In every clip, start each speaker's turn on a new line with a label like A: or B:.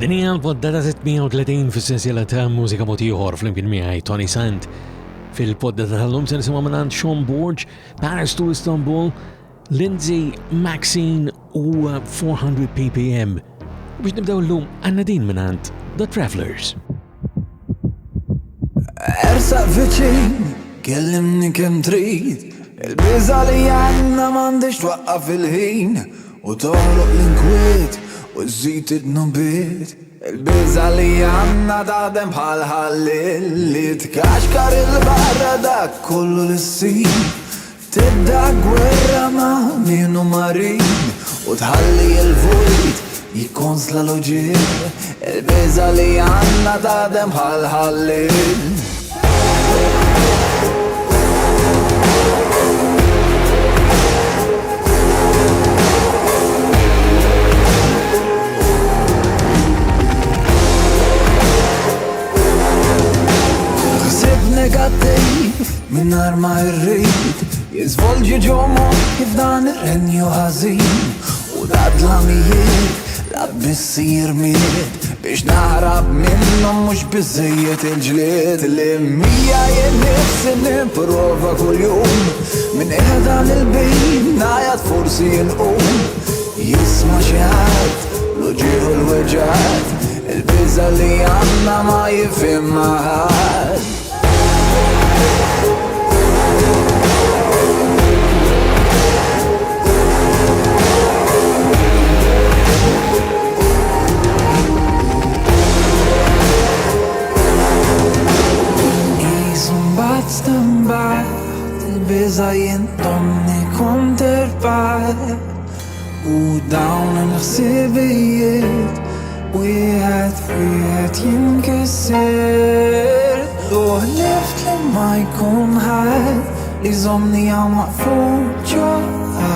A: Din hija l-poddata 630 fis-sensiela ta' Mużika Mod Ieħor flimkien miegħi Toni Sant. Fil-poddata tal-lum se nisimgħu minn Sean Borge, Paris to Istanbul, Lindsay, Maxine u 400 ppm. Biex nibdew l-lum għandna din minn The Travelers.
B: Ersaq viċin, kellimni kemm trid, il-biża li għandna m'għandix twaqqaf il-ħin u toħloq l-inkwiet u żżid id-nubiet. Il-biża li għandna taħdem bħal ħallil li tkaxkar il-barra dak kollu l-issir. Tibda gwerra ma' minu marin u tħalli il-vojt jikkonsla l-oġir. Il-biża li għandna taħdem bħal ħallil. Negattiv minnar ma irrid jizvolġi ġomo kif dan ir-renju ħażin u dadlamijiet labbissir miet biex naħrab minnhom mhux biżejjed il-ġlied li mija jennifsi nipprova kuljum minn qiegħdan il-bejn ngħajad forsi jinqum jisma' xi ħadd l-uġieħ u l-weġgħat il-biża li għandna ma jifhimha ħadd. Il-biża jintonni kont irbaħ u dawn il-ħsibijiet wieħed jinkisser u ħlift li ma jkun ħadd li żommni hawn maqful ġewwa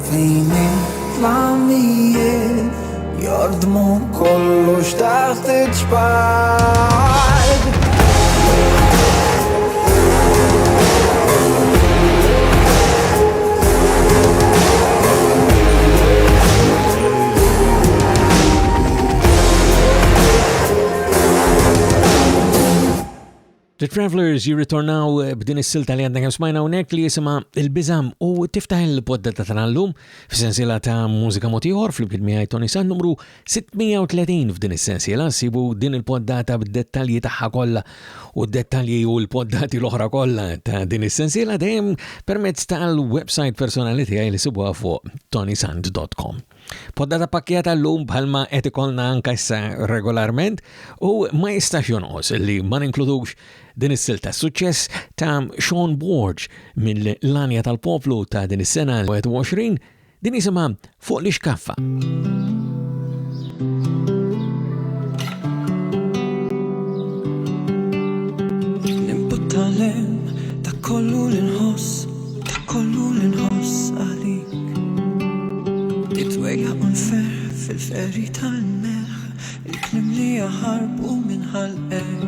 B: fejn il-tlamijiet jordmu kollox taħt iġbal.
A: The Travelers jirritornaw b'din is-silta li għandna kemm smajna hawnhekk li jisimha il-biżam u tiftaħ il-poddata tal-lum f'sensiela ta' Mużika Mod Ieħor flimkien miegħi Toni Sant numru 630 f'din is-sensiela sibu din il-poddata bid-dettalji tagħha kollha u d-dettalji u l-poddati l-oħra kollha ta' din is-sensiela dejjem permezz tal-website personali tiegħi li sibuha fuq ToniSant.com. Poddata pakkjata l-lum bħalma qed ikollna anke issa regolarment u ma jistax jonqos li ma ninkludux din is-silta suċċess ta' Sean Borge mill-Lanja tal-Poplu ta' din is-sena 21 din isimha Fuq l-Ixkaffa.
B: Nimbuttalem ta' kollu l-inħoss, ta' kollu l-inħoss għalik. Titwejja unfer fil-ferri tal-merħ, il-klim li jaħarbu minn ħalqek.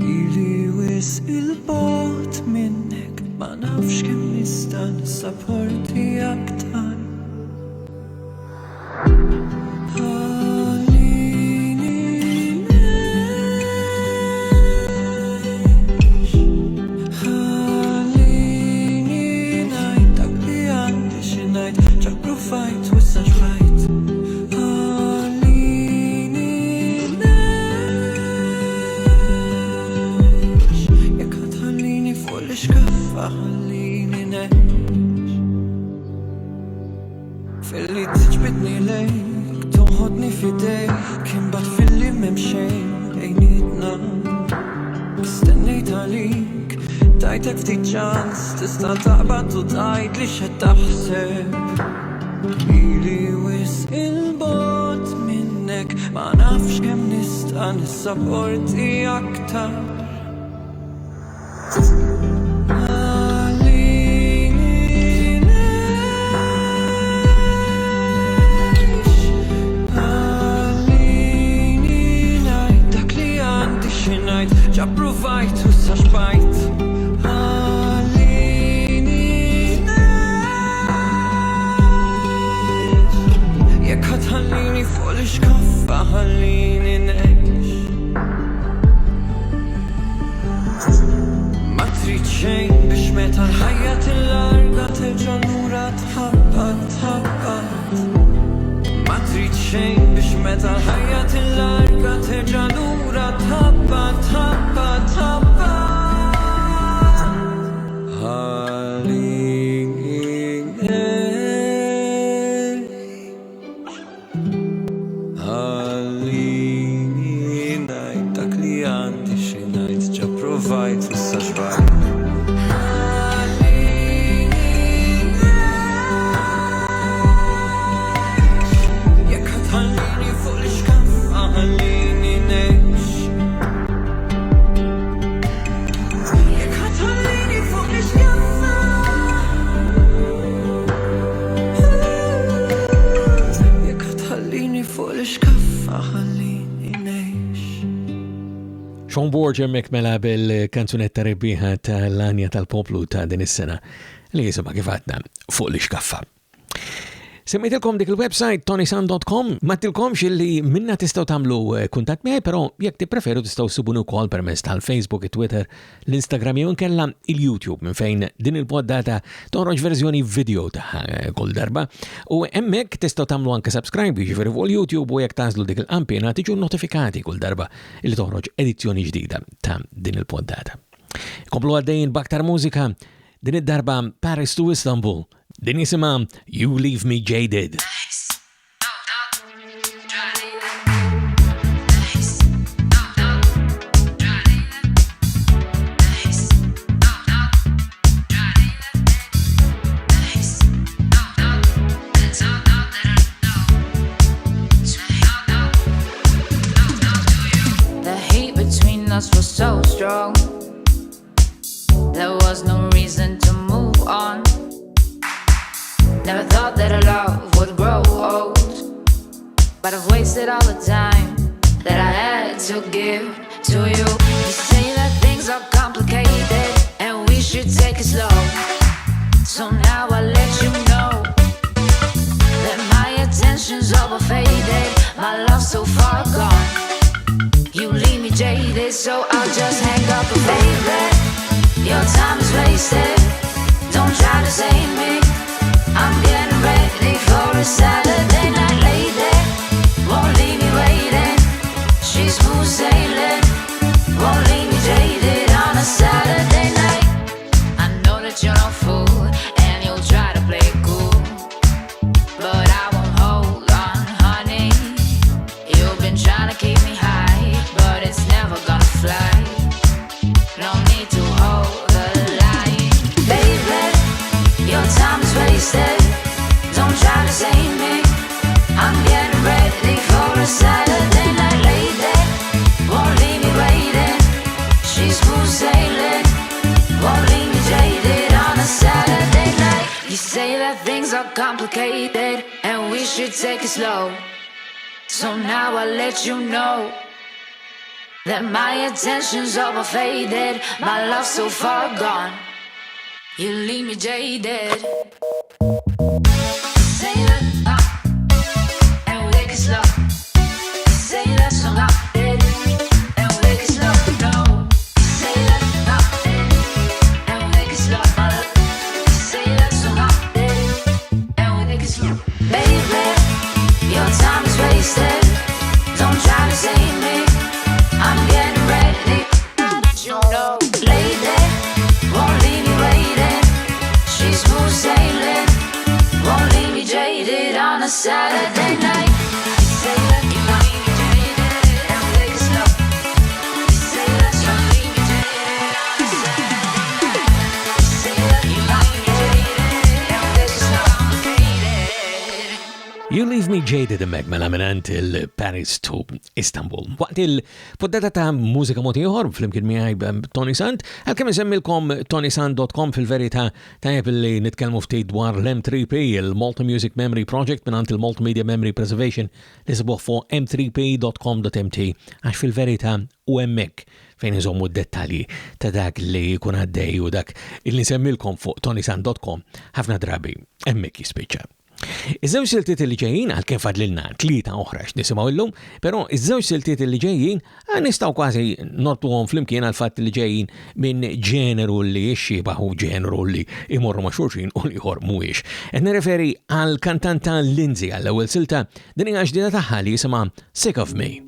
B: Ili wis il-bot minnek, ma nafx kemm nista' nissapporti aktar. Fil-li tiġbidni lejk, toħodni fidejk, kien bat fil-li memxejn ejnitna. Istennejt għalik, tajtek ftit ċans, tista' taqbad u tajt li x'qed taħseb. Ili wis il-bot minnek, ma nafx kemm nista' nissapporti aktar. Ġappruvajt u saċbajt għalini jekk ħatħallini
C: fuq l-iskaffa ħallini ngħix. Ma trid xejn biex meta l-ħajja tillarga terġa' lura tħabbat. Ma trid xejn biex meta l-ħajja tillarga terġa' lura tħabbat. Ħallini ngħid dak li għandi xi ngħid ġa provajt issa xbajt. Jekk ħallini fuq l-iskaffa ħallini ngħix. Jekk ħallini fuq l-iskaffa. Jekk ħallini fuq l-iskaffa ħallini ngħix.
A: Sean Borger mekmela bil-kanzunetta rebbieħa tal-Anja tal-Poplu ta' din is-sena li jisimha kif għadna fuq l-iskaffa. Semmejtilkom dik il-website ToniSant.com, ma tilkomx li minna tistgħu tagħmlu kuntatt miegħi, però jekk tippreferu tistgħu ssibuni wkoll permezz tal-Facebook, it-Twitter, l-Instagram jew inkella il-YouTube minn fejn din il-poddata toħroġ verżjoni video ta' kull darba. U hemmhekk tistgħu tagħmlu anke subscribe jiġifieri fuq il-YouTube u jekk tażlu dik il-qampina tiġu notifikati kull darba li toħroġ edizzjoni ġdida ta' din il-poddata. Komplu għaddejjin b'aktar mużika, din id-darba Paris to Istanbul. Din jisimha You Leave Me Jaded.
D: The hate between us was so strong. There was no reason to move on. Never thought that our love would grow old, but I've wasted all the time that I had to give to you. You say that things are complicated and we should take it slow. So now I let you know that my attention's overfaded, my love's so far gone. You leave me jaded, so I'll just hang up. Baby, your time is wasted. Don't try to save me. I'm getting ready for a Saturday night lady. Won't leave me waiting. She's smooth sailing. Won't leave me jaded on a Saturday night. I know that you're no fool and you'll try to play it cool, but I won't hold on, honey. You've been trying to keep me high, but it's never gonna fly. No need to hold the line. Baby, your time is wasted. Don't try to save me. I'm getting ready for a Saturday night lady. Won't leave me waiting. She's smooth sailing. Won't leave me jaded on a Saturday night. You say that things are complicated and we should take it slow. So now I let you know that my attention's overfaded, my love's so far gone. You leave me jaded. Say that and we take it slow. Say that so loud and we take it slow. No. Say that and we take it slow. Say that so loud and we take it slow. Baby, your time is wasted. Don't try to save me. I'm getting ready. You know, lady, won't leave me waiting. She's smooth sailing. Won't leave me jaded on a Saturday night. You say that you leave me jaded and we take it slow. You say that you leave me jaded on a Saturday night. You say that you leave me jaded and we take it slow.
A: You Leave Me Jaded immek mela minant il-Paris to Istanbul. Waqt il-poddata ta' Mużika Mod Ieħor fl-imkien miegħi Toni Sant, għalkemm insemmilkom ToniSant.com fil-verità tajjeb li nitkellmu ftit dwar l-M3P, il-Malta Music Memory Project minant il-Multimedia Memory Preservation li sibuh fuq m3p.com.mt għax fil-verità u hemmhekk fejn iżommu d-dettalji ta' dak li jkun għaddej u dak il-nisemmilkom fuq ToniSant.com ħafna drabi hemmhekk jispiċċa. Iż-żewġ siltiet li ġejjin għalkemm fadlilna tlieta oħra x'nisimgħu llum, però iż-żewġ siltiet li ġejjin nistgħu kważi nortuhom flimkien għal fatt li ġejjin minn ġeneru li jixxiebaħu ġeneru li imorru ma' xulxin u ieħor mhuwiex. Qed nirreferi għal kantanta Lindsay għall-ewwel silta din hija ġdida tagħha li jisimha Sick of Me.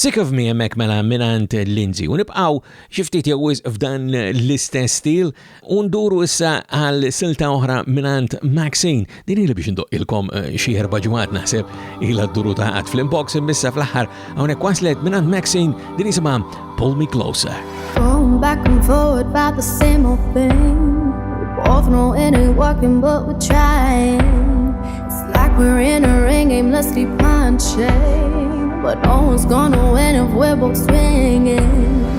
A: Sick of Me hemmhekk mela minant Lindsay u nibqgħu xi ftit jew f'dan l-istess stil u nduru issa għal silta oħra minant Maxine. Din ili biex indoqqilkom xi erba' ġimgħat naħseb ilha dduru taqgħod fl-inbox imissa fl-aħħar hawnhekk waslet minant Maxine din isimha Pull Me Closer.
E: Going back and forward about the same old thing. We both know it ain't working but we're trying. It's like we're in a ring aimlessly punching. But no one's gonna win if we're both swinging.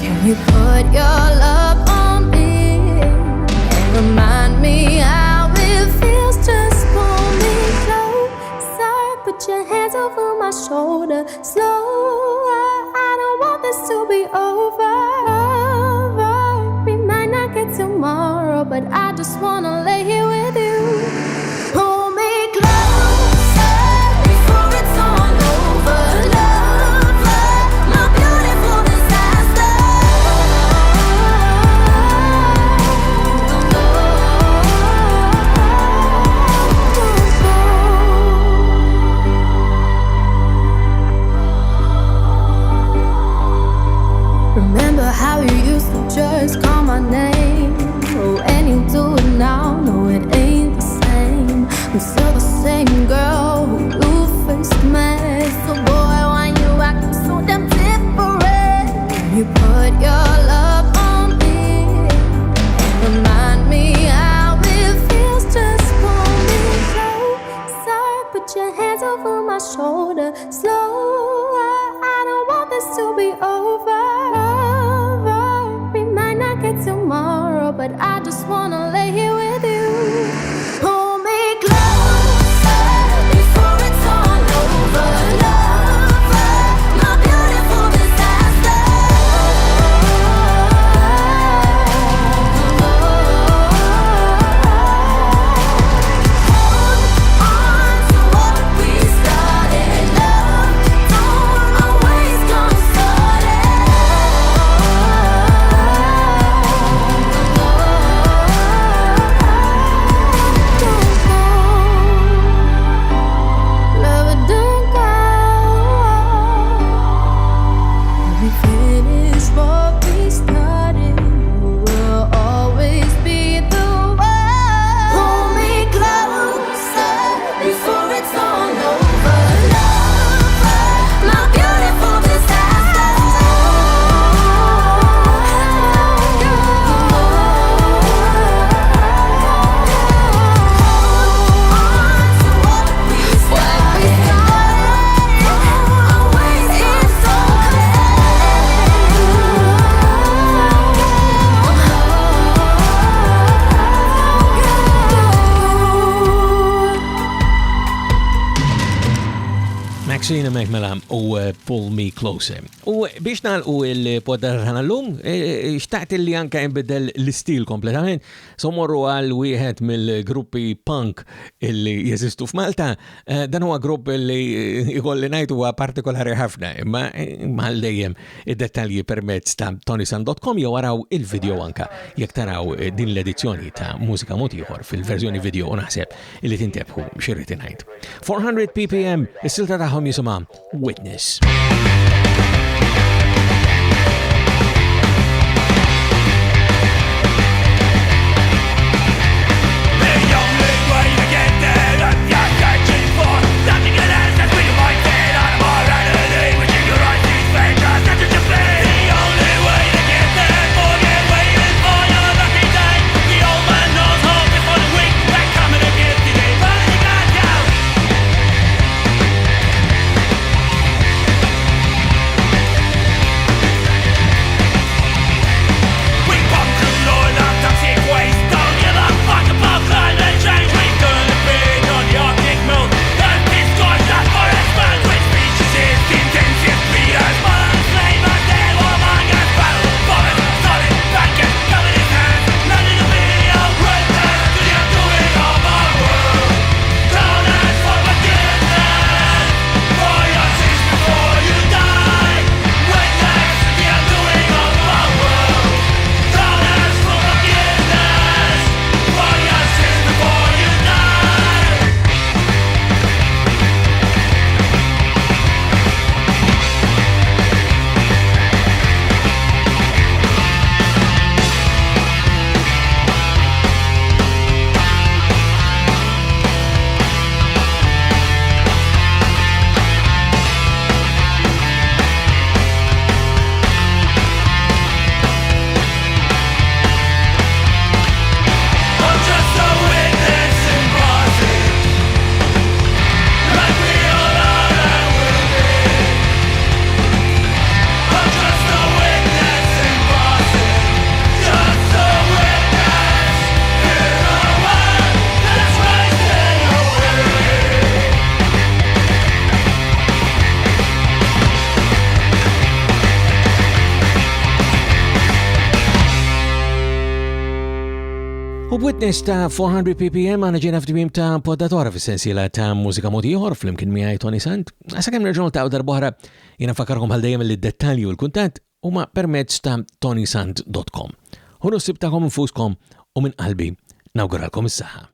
E: Can you put your love on me and remind me how it feels? Just pull me closer, put your hands over my shoulder. Slower, I don't want this to be over. We might not get tomorrow, but I just wanna lay here with you. Pull me closer before it's all over. Remember how you used to just call my name? Oh, and you do it now. No, it ain't the same. I'm still the same girl who you faced me. So boy, why you acting so damn different? Can you put your love on me and remind me how it feels? Just pull me closer, put your hands over my shoulder. Slower, I don't want this to be over. We might not get I just wanna lay here with you. Pull me closer before it's all over. Lover, my beautiful disaster. Hold on to what we started. Love, don't always come sudden. Love, don't go. When we finish what we started, we'll always be the one. Pull me closer before it's all over. Lover, my beautiful disaster.
A: Maxine Mekmela u Pull Me Closer. U biex nagħlqu il-poddar ħana l-lum, xtaqt li anka jinbidel l-istil kompletament, somorru għal wieħed mill-gruppi punk illi jeżistu f'Malta. Dan huwa grupp li jkolli ngħid huwa partikolari ħafna, imma mal dejjem id-dettalji permezz ta' ToniSant.com jew waraw il-video anka jekk taraw din l-edizzjoni ta' Mużika Mod Ieħor fil-verżjoni video u naħseb illi tintebħu xirrid ngħid. 400 ppm is-silta tagħhom jisimha Witness. U b'witness ta' 400 ppm għana ġena f'dimim ta' poddatora fis-sensiela ta' Mużika Mod Ieħor fl-imkien miegħi Toni Sant. Għasa kemm nerġgħu ta' darbohra jiena fakarkom għal dejjem il-dettalji u l-kuntatt huma permezz ta' ToniSant.com. Hu nsib tagħkom infuskom u minn qalbi nawguralkom is-saħħa.